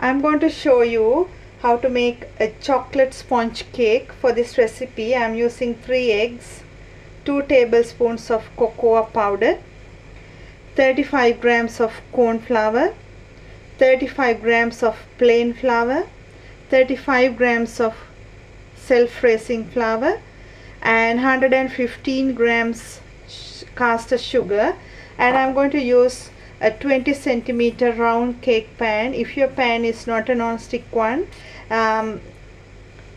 I'm going to show you how to make a chocolate sponge cake. For this recipe I'm using 3 eggs, 2 tablespoons of cocoa powder, 35 grams of corn flour, 35 grams of plain flour, 35 grams of self-raising flour, and 115 grams caster sugar. And I'm going to use a 20 centimeter round cake pan. If your pan is not a non-stick one,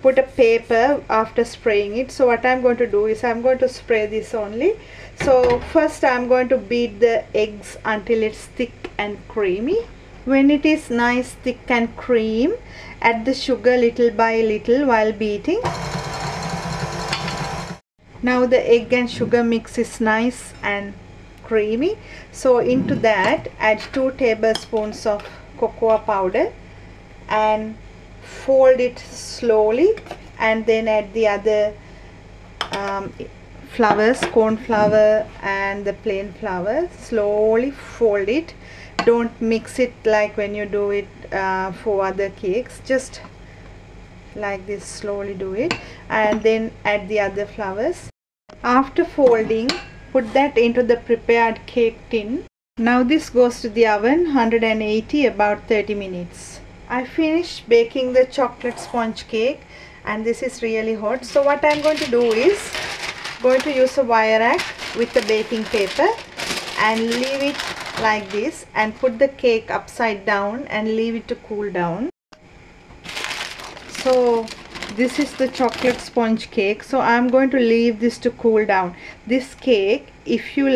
put a paper after spraying it. So what I'm going to do is I'm going to spray this only. So first I'm going to beat the eggs until it's thick and creamy. When it is nice thick and cream, add the sugar little by little while beating. Now the egg and sugar mix is nice and creamy, so into that add 2 tablespoons of cocoa powder and fold it slowly, and then add the other flours, corn flour and the plain flour. Slowly fold it, don't mix it like when you do it for other cakes, just like this, slowly do it, and then add the other flours. After folding, put that into the prepared cake tin. Now this goes to the oven 180 about 30 minutes. I finished baking the chocolate sponge cake and this is really hot. So what I'm going to do is going to use a wire rack with the baking paper and leave it like this, and put the cake upside down and leave it to cool down. So this is the chocolate sponge cake, so I'm going to leave this to cool down. This cake, if you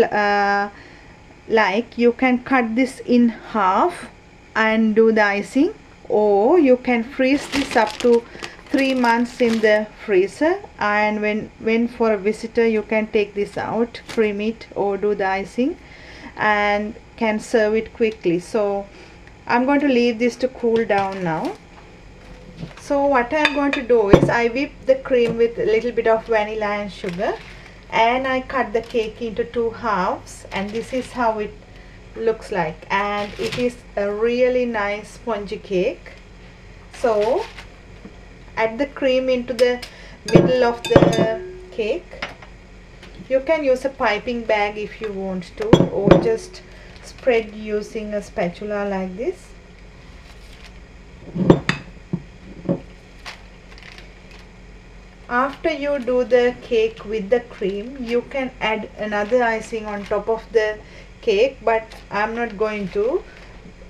like, you can cut this in half and do the icing, or you can freeze this up to 3 months in the freezer, and when for a visitor you can take this out, cream it or do the icing, and can serve it quickly. So I'm going to leave this to cool down now. So what I'm going to do is I whip the cream with a little bit of vanilla and sugar, and I cut the cake into 2 halves, and this is how it looks like, and it is a really nice spongy cake. So add the cream into the middle of the cake. You can use a piping bag if you want to, or just spread using a spatula like this. After you do the cake with the cream, you can add another icing on top of the cake, but I'm not going to.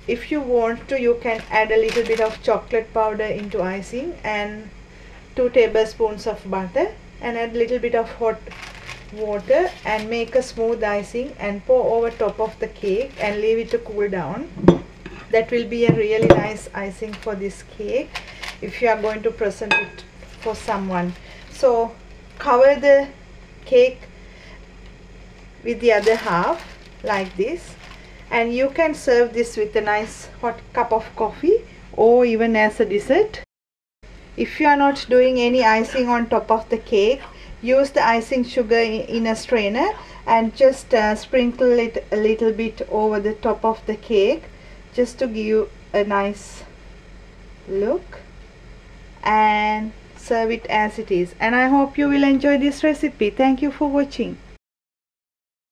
If you want to, you can add a little bit of chocolate powder into icing and 2 tablespoons of butter, and add a little bit of hot water and make a smooth icing and pour over top of the cake and leave it to cool down. That will be a really nice icing for this cake if you are going to present it for someone. So cover the cake with the other half like this, and you can serve this with a nice hot cup of coffee or even as a dessert. If you are not doing any icing on top of the cake, use the icing sugar in a strainer and just sprinkle it a little bit over the top of the cake, just to give you a nice look, and serve it as it is. And I hope you will enjoy this recipe. Thank you for watching.